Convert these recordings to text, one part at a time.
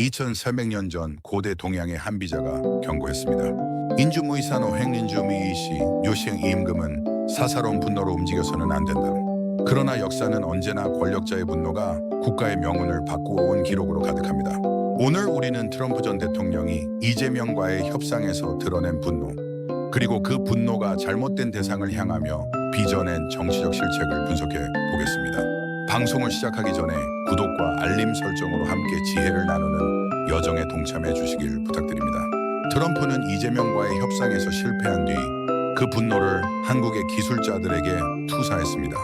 2300년 전 고대 동양의 한비자가 경고했습니다. 인주무이산호 행린주미이시 요시행 임금은 사사로운 분노로 움직여서는 안 된다. 그러나 역사는 언제나 권력자의 분노가 국가의 명운을 바꾸어온 기록으로 가득합니다. 오늘 우리는 트럼프 전 대통령이 이재명과의 협상에서 드러낸 분노, 그리고 그 분노가 잘못된 대상을 향하며 빚어낸 정치적 실책을 분석해 보겠습니다. 방송을 시작하기 전에 구독과 알림 설정으로 함께 지혜를 나누는 여정에 동참해 주시길 부탁드립니다. 트럼프는 이재명과의 협상에서 실패한 뒤 그 분노를 한국의 기술자들에게 투사했습니다.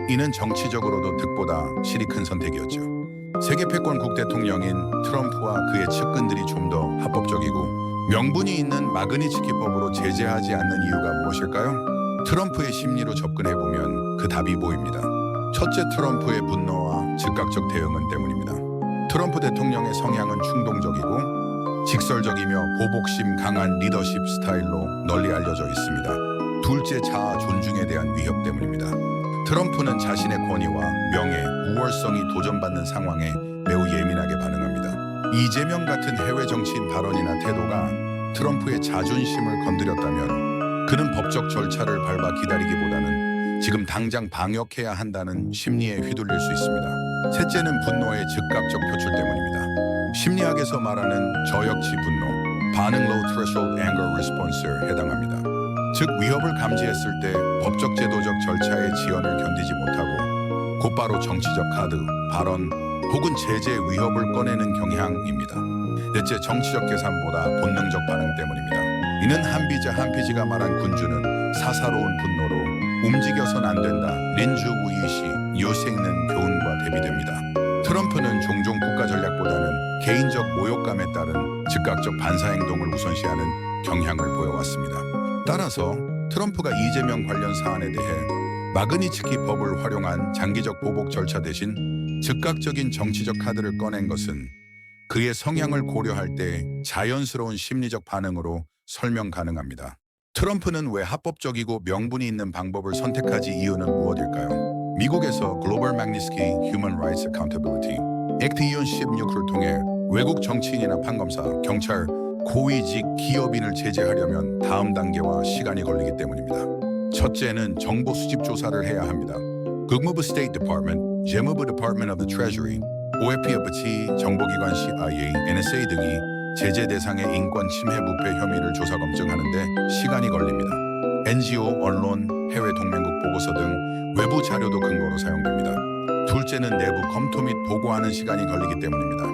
이는 정치적으로도 득보다 실이 큰 선택이었죠. 세계 패권국 대통령인 트럼프와 그의 측근들이 좀 더 합법적이고 명분이 있는 마그니츠키법으로 제재하지 않는 이유가 무엇일까요? 트럼프의 심리로 접근해보면 그 답이 보입니다. 첫째, 트럼프의 분노와 즉각적 대응은 때문입니다. 트럼프 대통령의 성향은 충동적이고 직설적이며 보복심 강한 리더십 스타일로 널리 알려져 있습니다. 둘째, 자아 존중에 대한 위협 때문입니다. 트럼프는 자신의 권위와 명예, 우월성이 도전받는 상황에 매우 예민하게 반응합니다. 이재명 같은 해외 정치인 발언이나 태도가 트럼프의 자존심을 건드렸다면 그는 법적 절차를 밟아 기다리기보다는 지금 당장 방역해야 한다는 심리에 휘둘릴 수 있습니다. 셋째는 분노의 즉각적 표출 때문입니다. 심리학에서 말하는 저역치 분노, 반응 Low Threshold Anger Response에 해당합니다. 즉, 위협을 감지했을 때 법적 제도적 절차의 지연을 견디지 못하고 곧바로 정치적 카드, 발언 혹은 제재 위협을 꺼내는 경향입니다. 넷째, 정치적 계산보다 본능적 반응 때문입니다. 이는 한피지가 말한 군주는 사사로운 분노로 움직여선 안 된다, 린주 우이시 요생는 교훈과 대비됩니다. 트럼프는 종종 국가 전략보다는 개인적 모욕감에 따른 즉각적 반사행동을 우선시하는 경향을 보여왔습니다. 따라서 트럼프가 이재명 관련 사안에 대해 마그니츠키 법을 활용한 장기적 보복 절차 대신 즉각적인 정치적 카드를 꺼낸 것은 그의 성향을 고려할 때 자연스러운 심리적 반응으로 설명 가능합니다. 트럼프는 왜 합법적이고 명분이 있는 방법을 선택하지 이유는 무엇일까요? 미국에서 글로벌 마그니츠키 Human Rights Accountability 액트 2016을 통해 외국 정치인이나 판검사, 경찰, 고위직 기업인을 제재하려면 다음 단계와 시간이 걸리기 때문입니다. 첫째는 정보 수집 조사를 해야 합니다. 국무부 State Department, 재무부 Department of the Treasury, OFPFT, 정보기관 CIA, NSA 등이 제재 대상의 인권 침해 부패 혐의를 조사 검증하는데 시간이 걸립니다. NGO, 언론, 해외 동맹국 보고서 등 외부 자료도 근거로 사용됩니다. 둘째는 내부 검토 및 보고하는 시간이 걸리기 때문입니다.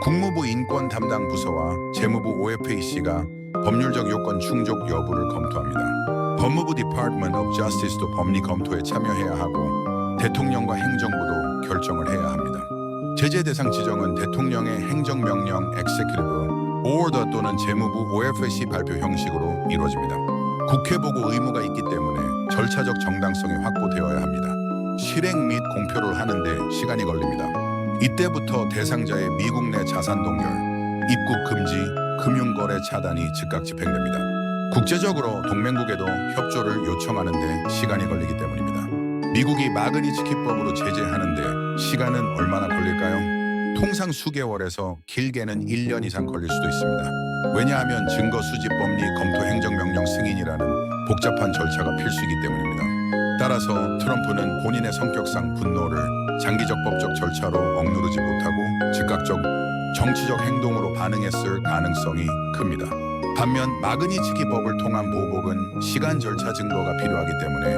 국무부 인권 담당 부서와 재무부 OFAC가 법률적 요건 충족 여부를 검토합니다. 법무부 Department of Justice도 법리 검토에 참여해야 하고 대통령과 행정부도 결정을 해야 합니다. 제재 대상 지정은 대통령의 행정명령 Executive Order 또는 재무부 OFAC 발표 형식으로 이루어집니다. 국회 보고 의무가 있기 때문에 절차적 정당성이 확보되어야 합니다. 실행 및 공표를 하는데 시간이 걸립니다. 이때부터 대상자의 미국 내 자산 동결, 입국 금지, 금융거래 차단이 즉각 집행됩니다. 국제적으로 동맹국에도 협조를 요청하는데 시간이 걸리기 때문입니다. 미국이 마그니츠키법으로 제재하는데 시간은 얼마나 걸릴까요? 통상 수개월에서 길게는 1년 이상 걸릴 수도 있습니다. 왜냐하면 증거 수집 법리 검토 행정명령 승인이라는 복잡한 절차가 필수이기 때문입니다. 따라서 트럼프는 본인의 성격상 분노를 장기적 법적 절차로 억누르지 못하고 즉각적 정치적 행동으로 반응했을 가능성이 큽니다. 반면 마그니츠키 법을 통한 보복은 시간 절차 증거가 필요하기 때문에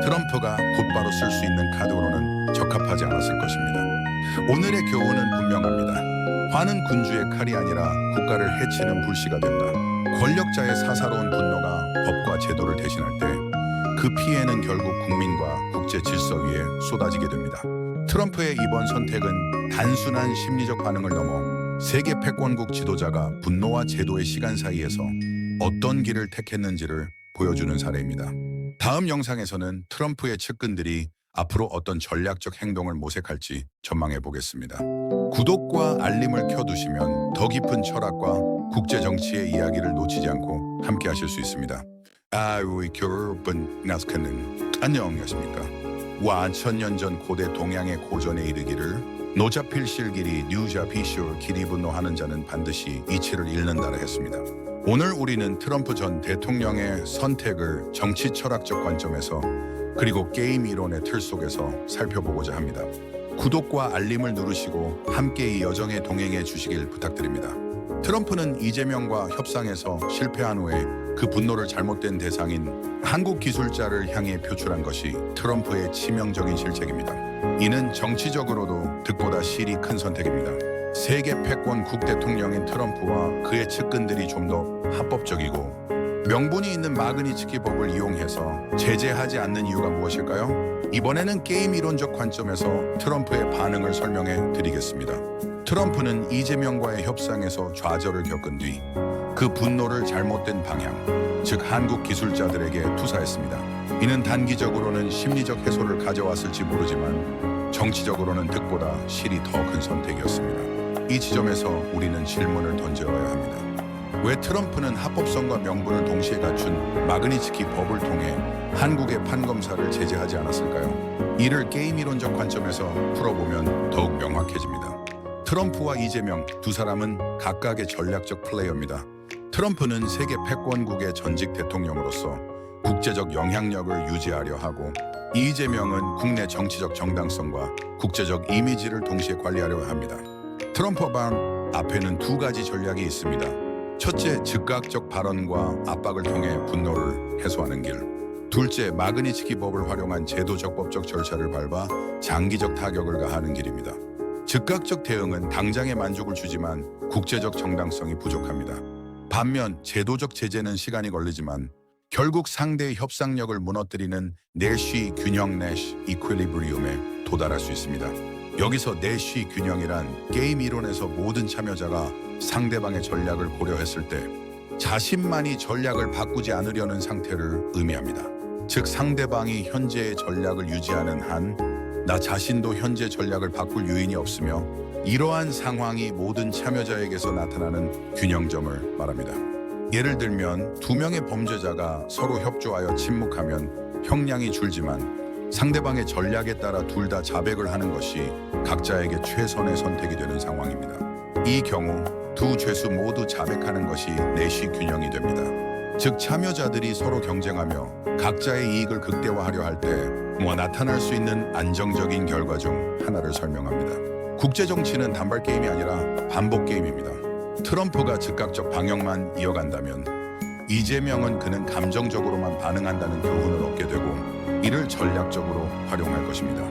트럼프가 곧바로 쓸 수 있는 카드로는 적합하지 않았을 것입니다. 오늘의 교훈은 분명합니다. 화는 군주의 칼이 아니라 국가를 해치는 불씨가 된다. 권력자의 사사로운 분노가 법과 제도를 대신할 때 그 피해는 결국 국민과 국제 질서 위에 쏟아지게 됩니다. 트럼프의 이번 선택은 단순한 심리적 반응을 넘어 세계 패권국 지도자가 분노와 제도의 시간 사이에서 어떤 길을 택했는지를 보여주는 사례입니다. 다음 영상에서는 트럼프의 측근들이 앞으로 어떤 전략적 행동을 모색할지 전망해 보겠습니다. 구독과 알림을 켜두시면 더 깊은 철학과 국제 정치의 이야기를 놓치지 않고 함께 하실 수 있습니다. 우리 여러분 나스카는 안녕하십니까? 와 천년 전 고대 동양의 고전에 이르기를 노자필 실길이 뉴자비쇼 길이 분노하는 자는 반드시 이치를 잃는다라 했습니다. 오늘 우리는 트럼프 전 대통령의 선택을 정치 철학적 관점에서 그리고 게임 이론의 틀 속에서 살펴보고자 합니다. 구독과 알림을 누르시고 함께 이 여정에 동행해 주시길 부탁드립니다. 트럼프는 이재명과 협상에서 실패한 후에 그 분노를 잘못된 대상인 한국 기술자를 향해 표출한 것이 트럼프의 치명적인 실책입니다. 이는 정치적으로도 득보다 실이 큰 선택입니다. 세계 패권 국대통령인 트럼프와 그의 측근들이 좀 더 합법적이고 명분이 있는 마그니츠키 법을 이용해서 제재하지 않는 이유가 무엇일까요? 이번에는 게임 이론적 관점에서 트럼프의 반응을 설명해 드리겠습니다. 트럼프는 이재명과의 협상에서 좌절을 겪은 뒤 그 분노를 잘못된 방향, 즉 한국 기술자들에게 투사했습니다. 이는 단기적으로는 심리적 해소를 가져왔을지 모르지만 정치적으로는 득보다 실이 더 큰 선택이었습니다. 이 지점에서 우리는 질문을 던져야 합니다. 왜 트럼프는 합법성과 명분을 동시에 갖춘 마그니츠키 법을 통해 한국의 판검사를 제재하지 않았을까요? 이를 게임 이론적 관점에서 풀어보면 더욱 명확해집니다. 트럼프와 이재명 두 사람은 각각의 전략적 플레이어입니다. 트럼프는 세계 패권국의 전직 대통령으로서 국제적 영향력을 유지하려 하고 이재명은 국내 정치적 정당성과 국제적 이미지를 동시에 관리하려 합니다. 트럼프 반 앞에는 두 가지 전략이 있습니다. 첫째, 즉각적 발언과 압박을 통해 분노를 해소하는 길. 둘째, 마그니츠키 법을 활용한 제도적 법적 절차를 밟아 장기적 타격을 가하는 길입니다. 즉각적 대응은 당장의 만족을 주지만 국제적 정당성이 부족합니다. 반면 제도적 제재는 시간이 걸리지만 결국 상대의 협상력을 무너뜨리는 내쉬 균형 내쉬 이퀄리브리움에 도달할 수 있습니다. 여기서 내쉬 균형이란 게임 이론에서 모든 참여자가 상대방의 전략을 고려했을 때 자신만이 전략을 바꾸지 않으려는 상태를 의미합니다. 즉 상대방이 현재의 전략을 유지하는 한 나 자신도 현재 전략을 바꿀 유인이 없으며 이러한 상황이 모든 참여자에게서 나타나는 균형점을 말합니다. 예를 들면 두 명의 범죄자가 서로 협조하여 침묵하면 형량이 줄지만 상대방의 전략에 따라 둘 다 자백을 하는 것이 각자에게 최선의 선택이 되는 상황입니다. 이 경우 두 죄수 모두 자백하는 것이 내쉬 균형이 됩니다. 즉 참여자들이 서로 경쟁하며 각자의 이익을 극대화하려 할 때 나타날 수 있는 안정적인 결과 중 하나를 설명합니다. 국제정치는 단발 게임이 아니라 반복 게임입니다. 트럼프가 즉각적 방역만 이어간다면 이재명은 그는 감정적으로만 반응한다는 교훈을 얻게 되고 이를 전략적으로 활용할 것입니다.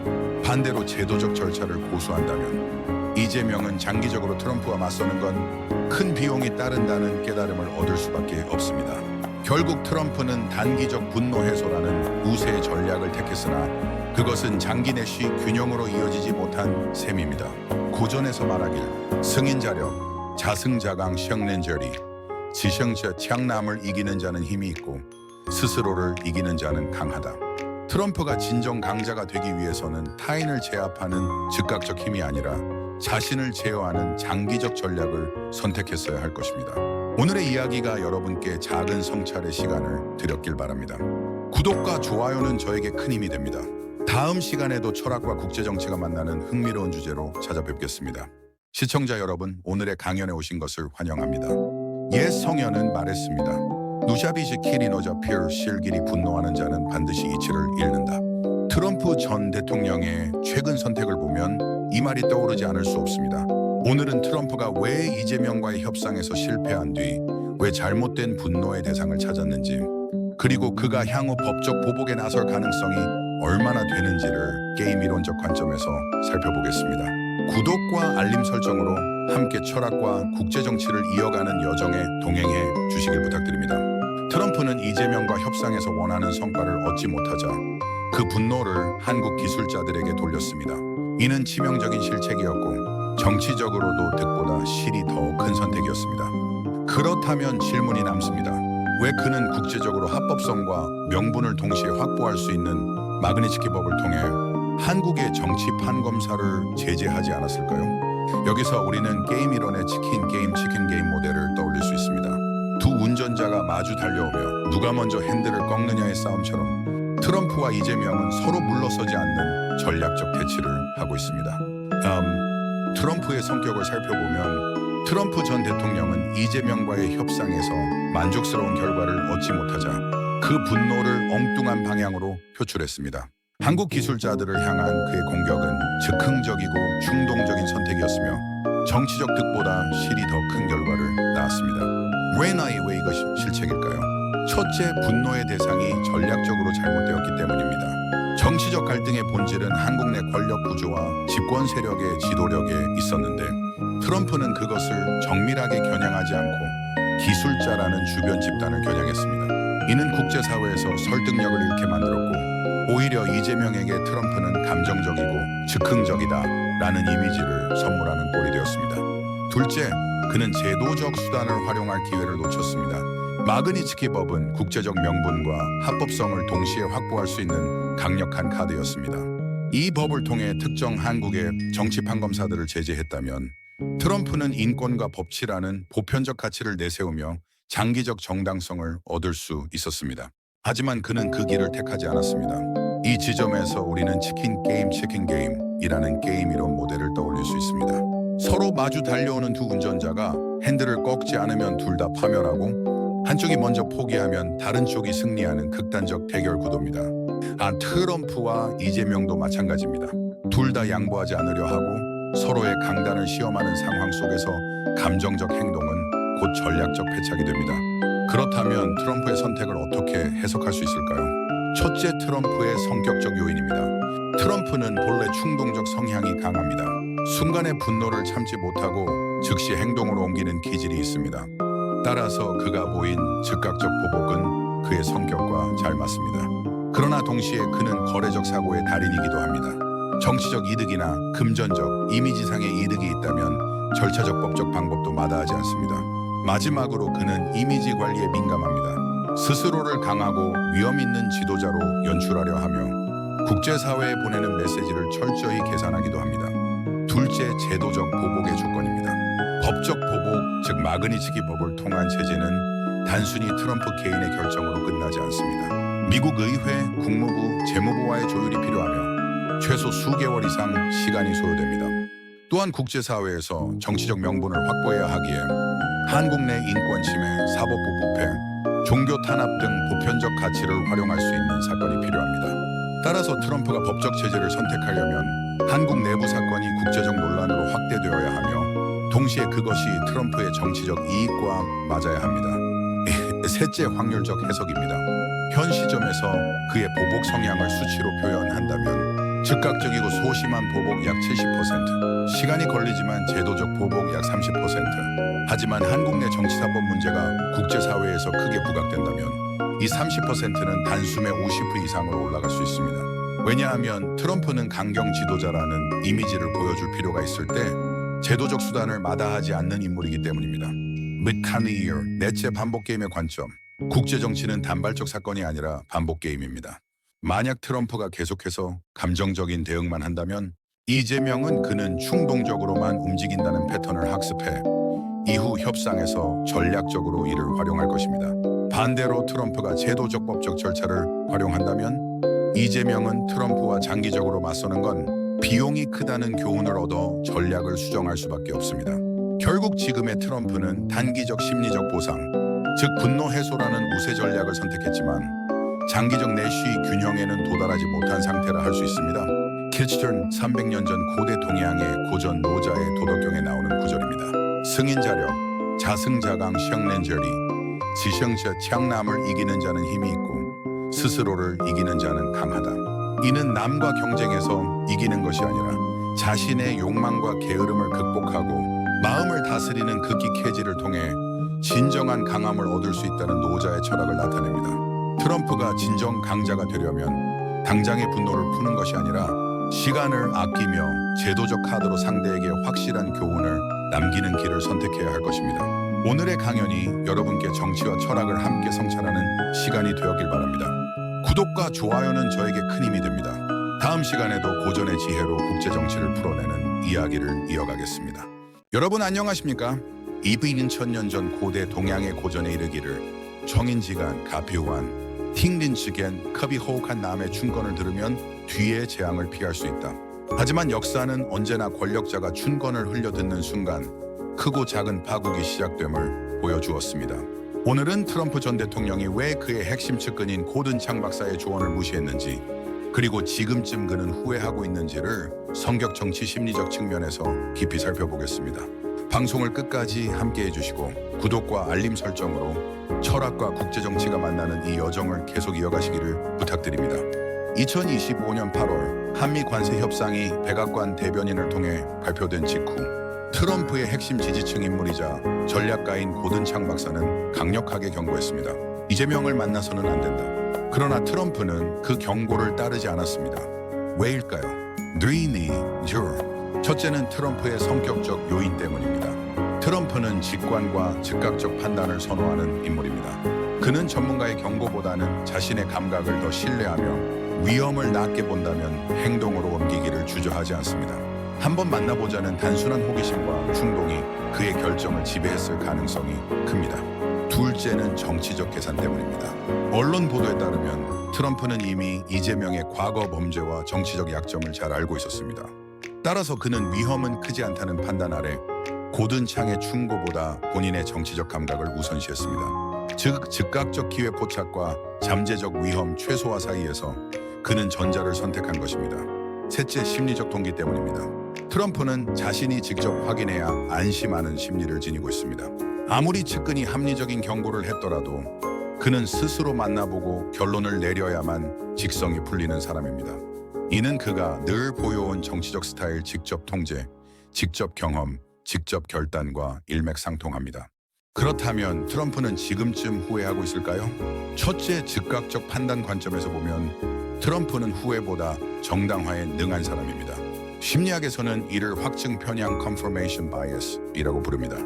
반대로 제도적 절차를 고수한다면 이재명은 장기적으로 트럼프와 맞서는 건 큰 비용이 따른다는 깨달음을 얻을 수밖에 없습니다. 결국 트럼프는 단기적 분노 해소라는 우세의 전략을 택했으나 그것은 장기 내쉬 균형으로 이어지지 못한 셈입니다. 고전에서 말하길 승인자력, 자승자강 시형렌저리, 지성자 창남을 이기는 자는 힘이 있고 스스로를 이기는 자는 강하다. 트럼프가 진정 강자가 되기 위해서는 타인을 제압하는 즉각적 힘이 아니라 자신을 제어하는 장기적 전략을 선택했어야 할 것입니다. 오늘의 이야기가 여러분께 작은 성찰의 시간을 드렸길 바랍니다. 구독과 좋아요는 저에게 큰 힘이 됩니다. 다음 시간에도 철학과 국제정치가 만나는 흥미로운 주제로 찾아뵙겠습니다. 시청자 여러분, 오늘의 강연에 오신 것을 환영합니다. 옛 성현은 말했습니다. 누샤비시 키리노자 피르 실길이 분노하는 자는 반드시 이치를 잃는다. 트럼프 전 대통령의 최근 선택을 보면 이 말이 떠오르지 않을 수 없습니다. 오늘은 트럼프가 왜 이재명과의 협상에서 실패한 뒤 왜 잘못된 분노의 대상을 찾았는지 그리고 그가 향후 법적 보복에 나설 가능성이 얼마나 되는지를 게임 이론적 관점에서 살펴보겠습니다. 구독과 알림 설정으로 함께 철학과 국제정치를 이어가는 여정에 동행해 주시길 부탁드립니다. 트럼프는 이재명과 협상에서 원하는 성과를 얻지 못하자 그 분노를 한국 기술자들에게 돌렸습니다. 이는 치명적인 실책이었고 정치적으로도 득보다 실이 더 큰 선택이었습니다. 그렇다면 질문이 남습니다. 왜 그는 국제적으로 합법성과 명분을 동시에 확보할 수 있는 마그니츠키 법을 통해 한국의 정치 판검사를 제재하지 않았을까요? 여기서 우리는 게임 이론의 치킨 게임 모델을 떠올릴 수 있습니다. 두 운전자가 마주 달려오며 누가 먼저 핸들을 꺾느냐의 싸움처럼 트럼프와 이재명은 서로 물러서지 않는 전략적 대치를 하고 있습니다. 트럼프의 성격을 살펴보면 트럼프 전 대통령은 이재명과의 협상에서 만족스러운 결과를 얻지 못하자 그 분노를 엉뚱한 방향으로 표출했습니다. 한국 기술자들을 향한 그의 공격은 즉흥적이고 충동적인 선택이었으며 정치적 득보다 실이 더 큰 결과를 낳았습니다. 왜 이것이 실책일까요? 첫째, 분노의 대상이 전략적으로 잘못되었기 때문입니다. 정치적 갈등의 본질은 한국 내 권력 구조와 집권 세력의 지도력에 있었는데 트럼프는 그것을 정밀하게 겨냥하지 않고 기술자라는 주변 집단을 겨냥했습니다. 이는 국제사회에서 설득력을 잃게 만들었고 오히려 이재명에게 트럼프는 감정적이고 즉흥적이다라는 이미지를 선물하는 꼴이 되었습니다. 둘째, 그는 제도적 수단을 활용할 기회를 놓쳤습니다. 마그니츠키 법은 국제적 명분과 합법성을 동시에 확보할 수 있는 강력한 카드였습니다. 이 법을 통해 특정 한국의 정치 판검사들을 제재했다면 트럼프는 인권과 법치라는 보편적 가치를 내세우며 장기적 정당성을 얻을 수 있었습니다. 하지만 그는 그 길을 택하지 않았습니다. 이 지점에서 우리는 치킨 게임이라는 게임 이론 모델을 떠올릴 수 있습니다. 서로 마주 달려오는 두 운전자가 핸들을 꺾지 않으면 둘 다 파멸하고 한쪽이 먼저 포기하면 다른 쪽이 승리하는 극단적 대결 구도입니다. 트럼프와 이재명도 마찬가지입니다. 둘 다 양보하지 않으려 하고 서로의 강단을 시험하는 상황 속에서 감정적 행동은 곧 전략적 패착이 됩니다. 그렇다면 트럼프의 선택을 어떻게 해석할 수 있을까요? 첫째, 트럼프의 성격적 요인입니다. 트럼프는 본래 충동적 성향이 강합니다. 순간의 분노를 참지 못하고 즉시 행동으로 옮기는 기질이 있습니다. 따라서 그가 보인 즉각적 보복은 그의 성격과 잘 맞습니다. 그러나 동시에 그는 거래적 사고의 달인이기도 합니다. 정치적 이득이나 금전적, 이미지상의 이득이 있다면 절차적 법적 방법도 마다하지 않습니다. 마지막으로 그는 이미지 관리에 민감합니다. 스스로를 강하고 위험 있는 지도자로 연출하려 하며 국제사회에 보내는 메시지를 철저히 계산하기도 합니다. 둘째, 제도적 보복의 조건입니다. 법적 보복, 즉 마그니츠키 법을 통한 제재는 단순히 트럼프 개인의 결정으로 끝나지 않습니다. 미국 의회, 국무부, 재무부와의 조율이 필요하며 최소 수개월 이상 시간이 소요됩니다. 또한 국제사회에서 정치적 명분을 확보해야 하기에 한국 내 인권 침해, 사법부 부패, 종교 탄압 등 보편적 가치를 활용할 수 있는 사건이 필요합니다. 따라서 트럼프가 법적 제재를 선택하려면 한국 내부 사건이 국제적 논란으로 확대되어야 하며 동시에 그것이 트럼프의 정치적 이익과 맞아야 합니다. 셋째, 확률적 해석입니다. 현 시점에서 그의 보복 성향을 수치로 표현한다면 즉각적이고 소심한 보복 약 70%, 시간이 걸리지만 제도적 보복 약 30%. 하지만 한국 내 정치사법 문제가 국제사회에서 크게 부각된다면 이 30%는 단숨에 50% 이상으로 올라갈 수 있습니다. 왜냐하면 트럼프는 강경 지도자라는 이미지를 보여줄 필요가 있을 때 제도적 수단을 마다하지 않는 인물이기 때문입니다. 넷째, 반복 게임의 관점. 국제정치는 단발적 사건이 아니라 반복 게임입니다. 만약 트럼프가 계속해서 감정적인 대응만 한다면 이재명은 그는 충동적으로만 움직인다는 패턴을 학습해 이후 협상에서 전략적으로 이를 활용할 것입니다. 반대로 트럼프가 제도적 법적 절차를 활용한다면 이재명은 트럼프와 장기적으로 맞서는 건 비용이 크다는 교훈을 얻어 전략을 수정할 수밖에 없습니다. 결국 지금의 트럼프는 단기적 심리적 보상, 즉 분노 해소라는 우세 전략을 선택했지만 장기적 내시 균형에는 도달하지 못한 상태라 할 수 있습니다. 킬스턴 300년 전 고대 동양의 고전 노자의 도덕경에 나오는 구절입니다. 승인자력, 자승자강 시형렌저리, 지성자 창남을 이기는 자는 힘이 있고 스스로를 이기는 자는 강하다. 이는 남과 경쟁해서 이기는 것이 아니라 자신의 욕망과 게으름을 극복하고 마음을 다스리는 극기 캐지를 통해 진정한 강함을 얻을 수 있다는 노자의 철학을 나타냅니다. 트럼프가 진정 강자가 되려면 당장의 분노를 푸는 것이 아니라 시간을 아끼며 제도적 카드로 상대에게 확실한 교훈을 남기는 길을 선택해야 할 것입니다. 오늘의 강연이 여러분께 정치와 철학을 함께 성찰하는 시간이 되었길 바랍니다. 구독과 좋아요는 저에게 큰 힘이 됩니다. 다음 시간에도 고전의 지혜로 국제정치를 풀어내는 이야기를 이어가겠습니다. 여러분 안녕하십니까? 2000년 전 고대 동양의 고전에 이르기를 정인지간 가피우한 팅린츠겐 컵이 호흡한 남의 충건을 들으면 뒤의 재앙을 피할 수 있다. 하지만 역사는 언제나 권력자가 춘권을 흘려듣는 순간 크고 작은 파국이 시작됨을 보여주었습니다. 오늘은 트럼프 전 대통령이 왜 그의 핵심 측근인 고든 창 박사의 조언을 무시했는지, 그리고 지금쯤 그는 후회하고 있는지를 성격 정치 심리적 측면에서 깊이 살펴보겠습니다. 방송을 끝까지 함께 해주시고 구독과 알림 설정으로 철학과 국제정치가 만나는 이 여정을 계속 이어가시기를 부탁드립니다. 2025년 8월 한미 관세 협상이 백악관 대변인을 통해 발표된 직후 트럼프의 핵심 지지층 인물이자 전략가인 고든 창 박사는 강력하게 경고했습니다. 이재명을 만나서는 안 된다. 그러나 트럼프는 그 경고를 따르지 않았습니다. 왜일까요? 첫째는 트럼프의 성격적 요인 때문입니다. 트럼프는 직관과 즉각적 판단을 선호하는 인물입니다. 그는 전문가의 경고보다는 자신의 감각을 더 신뢰하며 위험을 낮게 본다면 행동으로 옮기기를 주저하지 않습니다. 한번 만나보자는 단순한 호기심과 충동이 그의 결정을 지배했을 가능성이 큽니다. 둘째는 정치적 계산 때문입니다. 언론 보도에 따르면 트럼프는 이미 이재명의 과거 범죄와 정치적 약점을 잘 알고 있었습니다. 따라서 그는 위험은 크지 않다는 판단 아래 고든 창의 충고보다 본인의 정치적 감각을 우선시했습니다. 즉, 즉각적 기회 포착과 잠재적 위험 최소화 사이에서 그는 전자를 선택한 것입니다. 셋째, 심리적 동기 때문입니다. 트럼프는 자신이 직접 확인해야 안심하는 심리를 지니고 있습니다. 아무리 측근이 합리적인 경고를 했더라도 그는 스스로 만나보고 결론을 내려야만 직성이 풀리는 사람입니다. 이는 그가 늘 보여온 정치적 스타일 직접 통제, 직접 경험, 직접 결단과 일맥상통합니다. 그렇다면 트럼프는 지금쯤 후회하고 있을까요? 첫째, 즉각적 판단 관점에서 보면 트럼프는 후회보다 정당화에 능한 사람입니다. 심리학에서는 이를 확증 편향 confirmation bias이라고 부릅니다.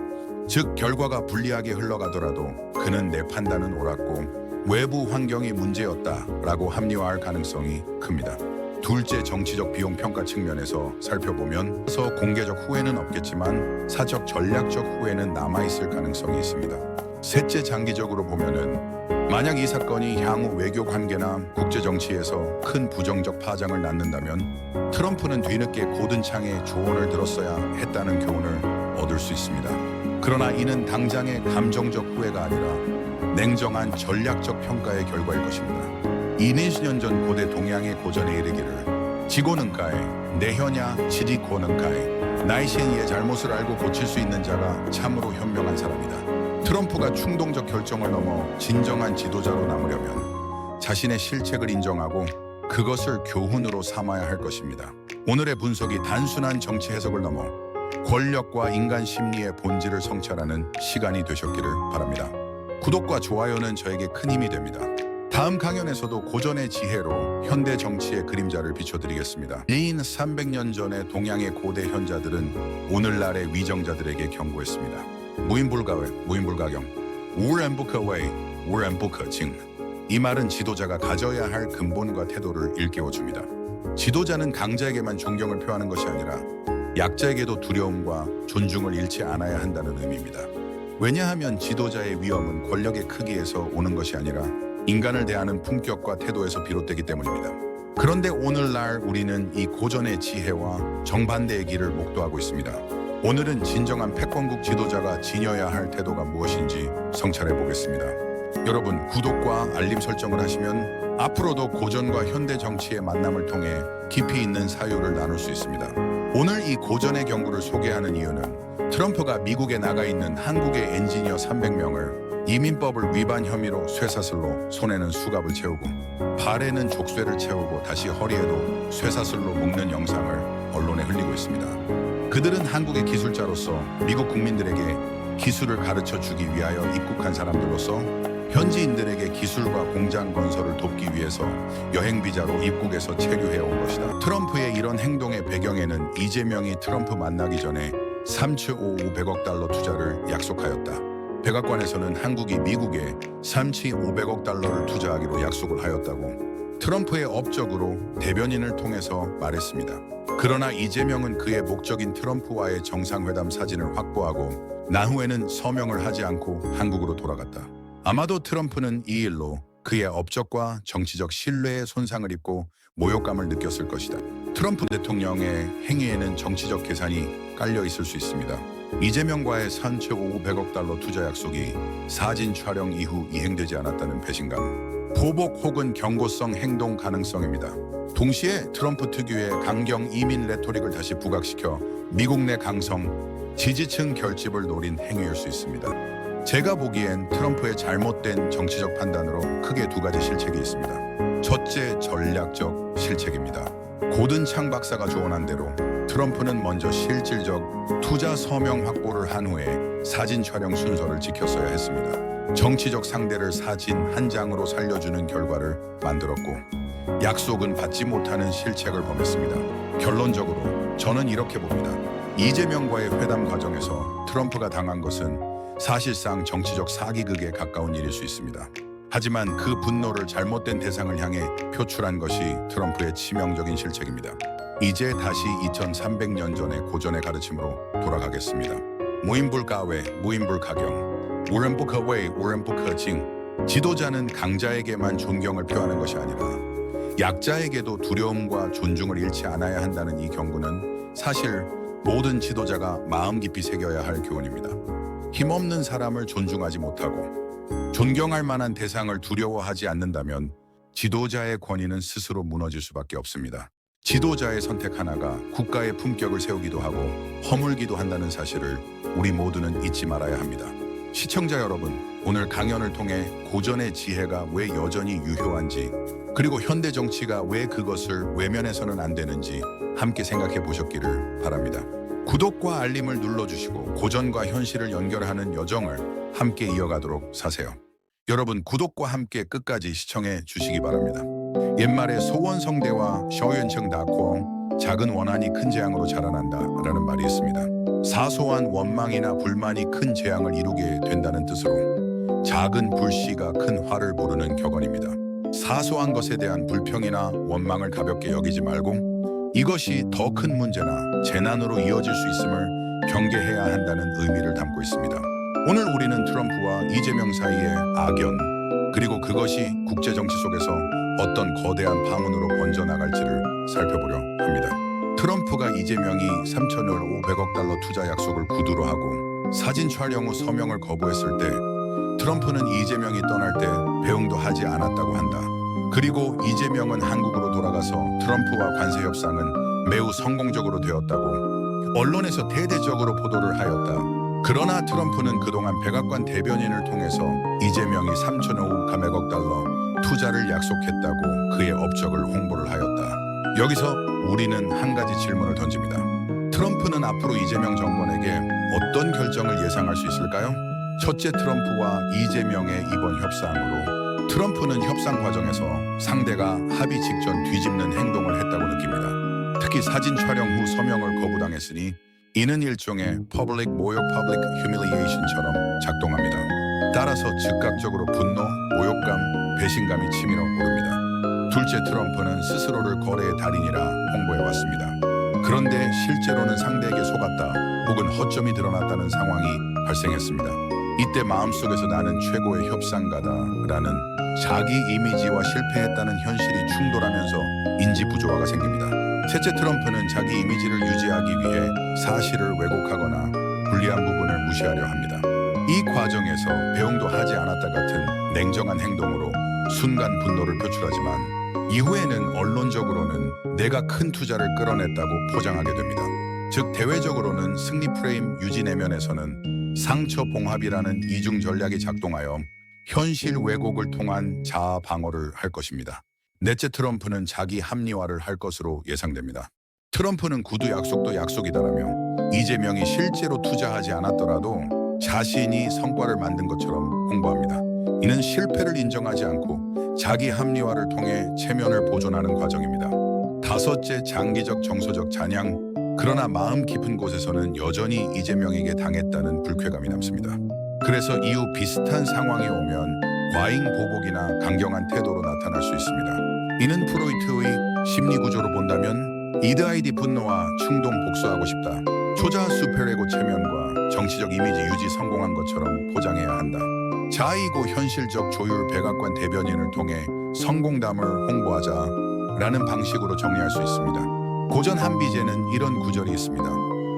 즉, 결과가 불리하게 흘러가더라도 그는 내 판단은 옳았고 외부 환경이 문제였다라고 합리화할 가능성이 큽니다. 둘째, 정치적 비용 평가 측면에서 살펴보면 공개적 후회는 없겠지만 사적 전략적 후회는 남아있을 가능성이 있습니다. 셋째, 장기적으로 보면은 만약 이 사건이 향후 외교 관계나 국제 정치에서 큰 부정적 파장을 낳는다면 트럼프는 뒤늦게 고든 창의 조언을 들었어야 했다는 교훈을 얻을 수 있습니다. 그러나 이는 당장의 감정적 후회가 아니라 냉정한 전략적 평가의 결과일 것입니다. 20년 전 고대 동양의 고전에 이르기를 지고는가에 내혀냐 지리고는가에 나이시의 잘못을 알고 고칠 수 있는 자가 참으로 현명한 사람이다. 트럼프가 충동적 결정을 넘어 진정한 지도자로 남으려면 자신의 실책을 인정하고 그것을 교훈으로 삼아야 할 것입니다. 오늘의 분석이 단순한 정치 해석을 넘어 권력과 인간 심리의 본질을 성찰하는 시간이 되셨기를 바랍니다. 구독과 좋아요는 저에게 큰 힘이 됩니다. 다음 강연에서도 고전의 지혜로 현대 정치의 그림자를 비춰드리겠습니다. 300년 전의 동양의 고대 현자들은 오늘날의 위정자들에게 경고했습니다. 무인불가경, 우엔부커웨이, 우엔부커징. 이 말은 지도자가 가져야 할 근본과 태도를 일깨워줍니다. 지도자는 강자에게만 존경을 표하는 것이 아니라 약자에게도 두려움과 존중을 잃지 않아야 한다는 의미입니다. 왜냐하면 지도자의 위험은 권력의 크기에서 오는 것이 아니라 인간을 대하는 품격과 태도에서 비롯되기 때문입니다. 그런데 오늘날 우리는 이 고전의 지혜와 정반대의 길을 목도하고 있습니다. 오늘은 진정한 패권국 지도자가 지녀야 할 태도가 무엇인지 성찰해 보겠습니다. 여러분, 구독과 알림 설정을 하시면 앞으로도 고전과 현대 정치의 만남을 통해 깊이 있는 사유를 나눌 수 있습니다. 오늘 이 고전의 경구를 소개하는 이유는 트럼프가 미국에 나가 있는 한국의 엔지니어 300명을 이민법을 위반 혐의로 쇠사슬로 손에는 수갑을 채우고 발에는 족쇄를 채우고 다시 허리에도 쇠사슬로 묶는 영상을 언론에 흘리고 있습니다. 그들은 한국의 기술자로서 미국 국민들에게 기술을 가르쳐 주기 위하여 입국한 사람들로서 현지인들에게 기술과 공장 건설을 돕기 위해서 여행 비자로 입국해서 체류해 온 것이다. 트럼프의 이런 행동의 배경에는 이재명이 트럼프 만나기 전에 3,500억 달러 투자를 약속하였다. 백악관에서는 한국이 미국에 3,500억 달러를 투자하기로 약속을 하였다고 트럼프의 업적으로 대변인을 통해서 말했습니다. 그러나 이재명은 그의 목적인 트럼프와의 정상회담 사진을 확보하고 나후에는 서명을 하지 않고 한국으로 돌아갔다. 아마도 트럼프는 이 일로 그의 업적과 정치적 신뢰에 손상을 입고 모욕감을 느꼈을 것이다. 트럼프 대통령의 행위에는 정치적 계산이 깔려 있을 수 있습니다. 이재명과의 3,500억 달러 투자 약속이 사진 촬영 이후 이행되지 않았다는 배신감, 보복 혹은 경고성 행동 가능성입니다. 동시에 트럼프 특유의 강경 이민 레토릭을 다시 부각시켜 미국 내 강성, 지지층 결집을 노린 행위일 수 있습니다. 제가 보기엔 트럼프의 잘못된 정치적 판단으로 크게 두 가지 실책이 있습니다. 첫째, 전략적 실책입니다. 고든 창 박사가 조언한 대로 트럼프는 먼저 실질적 투자 서명 확보를 한 후에 사진 촬영 순서를 지켰어야 했습니다. 정치적 상대를 사진 한 장으로 살려주는 결과를 만들었고 약속은 받지 못하는 실책을 범했습니다. 결론적으로 저는 이렇게 봅니다. 이재명과의 회담 과정에서 트럼프가 당한 것은 사실상 정치적 사기극에 가까운 일일 수 있습니다. 하지만 그 분노를 잘못된 대상을 향해 표출한 것이 트럼프의 치명적인 실책입니다. 이제 다시 2300년 전의 고전의 가르침으로 돌아가겠습니다. 무인불가외, 무인불가경, 우른부커웨이, 우른부커징. 지도자는 강자에게만 존경을 표하는 것이 아니라 약자에게도 두려움과 존중을 잃지 않아야 한다는 이 경고는 사실 모든 지도자가 마음 깊이 새겨야 할 교훈입니다. 힘없는 사람을 존중하지 못하고 존경할 만한 대상을 두려워하지 않는다면 지도자의 권위는 스스로 무너질 수밖에 없습니다. 지도자의 선택 하나가 국가의 품격을 세우기도 하고 허물기도 한다는 사실을 우리 모두는 잊지 말아야 합니다. 시청자 여러분, 오늘 강연을 통해 고전의 지혜가 왜 여전히 유효한지, 그리고 현대 정치가 왜 그것을 외면해서는 안 되는지 함께 생각해 보셨기를 바랍니다. 구독과 알림을 눌러주시고 고전과 현실을 연결하는 여정을 함께 이어가도록 사세요. 여러분, 구독과 함께 끝까지 시청해 주시기 바랍니다. 옛말에 소원성대와 쇼연청 다콩, 작은 원한이 큰 재앙으로 자라난다 라는 말이 있습니다. 사소한 원망이나 불만이 큰 재앙을 이루게 된다는 뜻으로 작은 불씨가 큰 화를 부르는 격언입니다. 사소한 것에 대한 불평이나 원망을 가볍게 여기지 말고 이것이 더 큰 문제나 재난으로 이어질 수 있음을 경계해야 한다는 의미를 담고 있습니다. 오늘 우리는 트럼프와 이재명 사이의 악연, 그리고 그것이 국제정치 속에서 어떤 거대한 파문으로 번져나갈지를 살펴보려 합니다. 트럼프가 이재명이 3,500억 달러 투자 약속을 구두로 하고 사진 촬영 후 서명을 거부했을 때 트럼프는 이재명이 떠날 때 배웅도 하지 않았다고 한다. 그리고 이재명은 한국으로 돌아가서 트럼프와 관세 협상은 매우 성공적으로 되었다고 언론에서 대대적으로 보도를 하였다. 그러나 트럼프는 그동안 백악관 대변인을 통해서 이재명이 3,500억 달러 투자를 약속했다고 그의 업적을 홍보를 하였다. 여기서 우리는 한 가지 질문을 던집니다. 트럼프는 앞으로 이재명 정권에게 어떤 결정을 예상할 수 있을까요? 첫째, 트럼프와 이재명의 이번 협상으로 트럼프는 협상 과정에서 상대가 합의 직전 뒤집는 행동을 했다고 느낍니다. 특히 사진 촬영 후 서명을 거부당했으니 이는 일종의 public 모욕, public humiliation처럼 작동합니다. 따라서 즉각적으로 분노, 모욕감, 배신감이 치밀어 오릅니다. 둘째, 트럼프는 스스로를 거래의 달인이라 홍보해왔습니다. 그런데 실제로는 상대에게 속았다 혹은 허점이 드러났다는 상황이 발생했습니다. 이때 마음속에서 나는 최고의 협상가다라는 자기 이미지와 실패했다는 현실이 충돌하면서 인지 부조화가 생깁니다. 셋째, 트럼프는 자기 이미지를 유지하기 위해 사실을 왜곡하거나 불리한 부분을 무시하려 합니다. 이 과정에서 배웅도 하지 않았다 같은 냉정한 행동으로 순간 분노를 표출하지만 이후에는 언론적으로는 내가 큰 투자를 끌어냈다고 포장하게 됩니다. 즉 대외적으로는 승리 프레임 유지 내면에서는 상처 봉합이라는 이중 전략이 작동하여 현실 왜곡을 통한 자아 방어를 할 것입니다. 넷째, 트럼프는 자기 합리화를 할 것으로 예상됩니다. 트럼프는 구두 약속도 약속이다라며 이재명이 실제로 투자하지 않았더라도 자신이 성과를 만든 것처럼 홍보합니다. 이는 실패를 인정하지 않고 자기 합리화를 통해 체면을 보존하는 과정입니다. 다섯째, 장기적 정서적 잔향. 그러나 마음 깊은 곳에서는 여전히 이재명에게 당했다는 불쾌감이 남습니다. 그래서 이후 비슷한 상황이 오면 과잉 보복이나 강경한 태도로 나타날 수 있습니다. 이는 프로이트의 심리 구조로 본다면 이드아이디 분노와 충동 복수하고 싶다, 초자 슈퍼레고 체면과 정치적 이미지 유지 성공한 것처럼 포장해야 한다, 자의고 현실적 조율 백악관 대변인을 통해 성공담을 홍보하자라는 방식으로 정리할 수 있습니다. 고전 한비제는 이런 구절이 있습니다.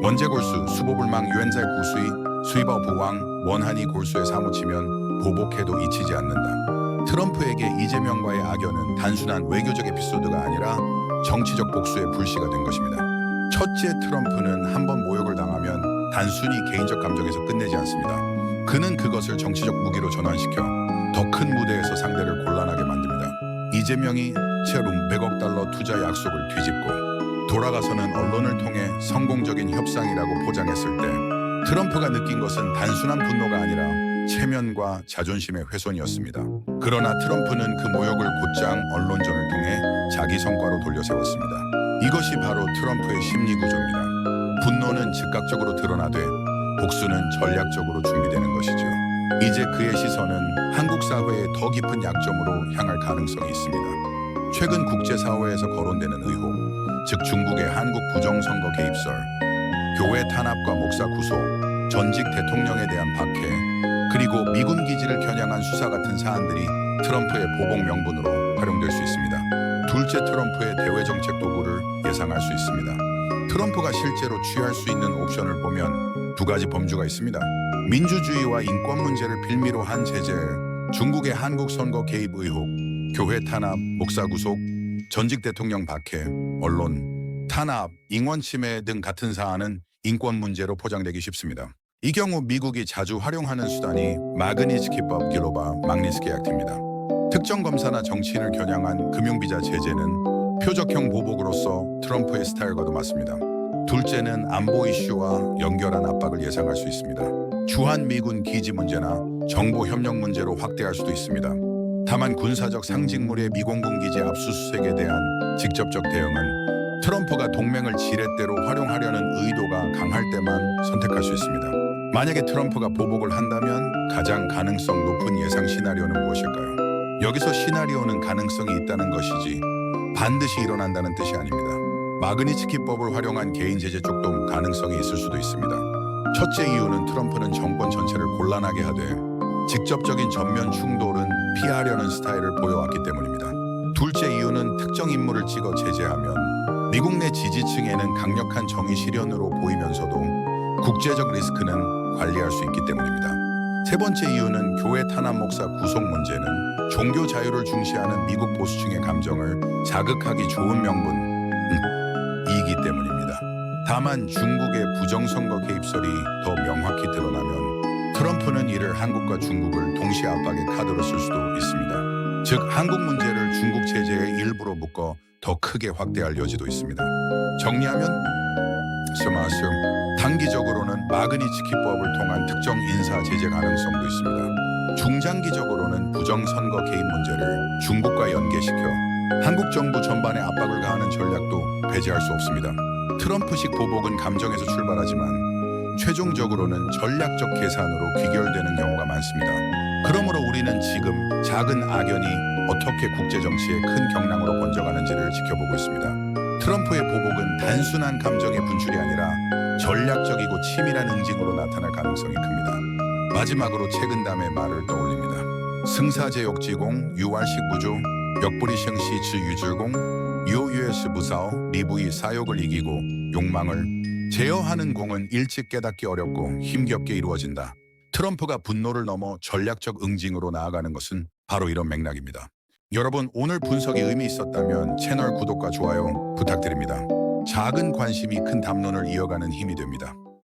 원제골수 수보불망 유엔잘 구수이 수입어 부왕 원한이 골수에 사무치면 보복해도 잊히지 않는다. 트럼프에게 이재명과의 악연은 단순한 외교적 에피소드가 아니라 정치적 복수의 불씨가 된 것입니다. 첫째, 트럼프는 한 번 모욕을 당하면 단순히 개인적 감정에서 끝내지 않습니다. 그는 그것을 정치적 무기로 전환시켜 더 큰 무대에서 상대를 곤란하게 만듭니다. 이재명이 채로 100억 달러 투자 약속을 뒤집고 돌아가서는 언론을 통해 성공적인 협상이라고 포장했을 때 트럼프가 느낀 것은 단순한 분노가 아니라 체면과 자존심의 훼손이었습니다. 그러나 트럼프는 그 모욕을 곧장 언론전을 통해 자기 성과로 돌려세웠습니다. 이것이 바로 트럼프의 심리 구조입니다. 분노는 즉각적으로 드러나되 복수는 전략적으로 준비되는 것이죠. 이제 그의 시선은 한국 사회의 더 깊은 약점으로 향할 가능성이 있습니다. 최근 국제사회에서 거론되는 의혹, 즉 중국의 한국 부정선거 개입설, 교회 탄압과 목사 구속, 전직 대통령에 대한 박해, 그리고 미군 기지를 겨냥한 수사 같은 사안들이 트럼프의 보복 명분으로 활용될 수 있습니다. 둘째, 트럼프의 대외 정책 도구를 예상할 수 있습니다. 트럼프가 실제로 취할 수 있는 옵션을 보면 두 가지 범주가 있습니다. 민주주의와 인권 문제를 빌미로 한 제재, 중국의 한국 선거 개입 의혹, 교회 탄압, 목사 구속, 전직 대통령 박해, 언론 탄압, 인권 침해 등 같은 사안은 인권 문제로 포장되기 쉽습니다. 이 경우 미국이 자주 활용하는 수단이 마그니츠키법 길로바 막니스키 액트입니다. 특정 검사나 정치인을 겨냥한 금융비자 제재는 표적형 보복으로서 트럼프의 스타일과도 맞습니다. 둘째는 안보 이슈와 연결한 압박을 예상할 수 있습니다. 주한 미군 기지 문제나 정보 협력 문제로 확대할 수도 있습니다. 다만 군사적 상징물의 미공군 기지 압수수색에 대한 직접적 대응은 트럼프가 동맹을 지렛대로 활용하려는 의도가 강할 때만 선택할 수 있습니다. 만약에 트럼프가 보복을 한다면 가장 가능성 높은 예상 시나리오는 무엇일까요? 여기서 시나리오는 가능성이 있다는 것이지 반드시 일어난다는 뜻이 아닙니다. 마그니츠키법을 활용한 개인 제재 쪽도 가능성이 있을 수도 있습니다. 첫째 이유는 트럼프는 정권 전체를 곤란하게 하되 직접적인 전면 충돌은 피하려는 스타일을 보여왔기 때문입니다. 둘째 이유는 특정 인물을 찍어 제재하면 미국 내 지지층에는 강력한 정의 실현으로 보이면서도 국제적 리스크는 관리할 수 있기 때문입니다. 세 번째 이유는 교회 탄압 목사 구속 문제는 종교 자유를 중시하는 미국 보수층의 감정을 자극하기 좋은 명분이기 때문입니다. 다만 중국의 부정선거 개입설이 더 명확히 드러나면 트럼프는 이를 한국과 중국을 동시에 압박의 카드로 쓸 수도 있습니다. 즉 한국 문제를 중국 제재에 일부러 묶어 더 크게 확대할 여지도 있습니다. 정리하면 단기적으로는 마그니츠키법을 통한 특정 인사 제재 가능성도 있습니다. 중장기적으로는 부정선거 개입 문제를 중국과 연계시켜 한국 정부 전반에 압박을 가하는 전략도 배제할 수 없습니다. 트럼프식 보복은 감정에서 출발하지만 최종적으로는 전략적 계산으로 귀결되는 경우가 많습니다. 그러므로 우리는 지금 작은 악연이 어떻게 국제정치의 큰 경랑으로 번져가는지를 지켜보고 있습니다. 트럼프의 보복은 단순한 감정의 분출이 아니라 전략적이고 치밀한 응징으로 나타날 가능성이 큽니다. 마지막으로 최근담의 말을 떠올립니다. 승사제욕지공, 유활식 부조, 역부리싱시 유줄공, 유유에스 부사오, 리부이 사욕을 이기고 욕망을 제어하는 공은 일찍 깨닫기 어렵고 힘겹게 이루어진다. 트럼프가 분노를 넘어 전략적 응징으로 나아가는 것은 바로 이런 맥락입니다. 여러분, 오늘 분석이 의미 있었다면 채널 구독과 좋아요 부탁드립니다. 작은 관심이 큰 담론을 이어가는 힘이 됩니다.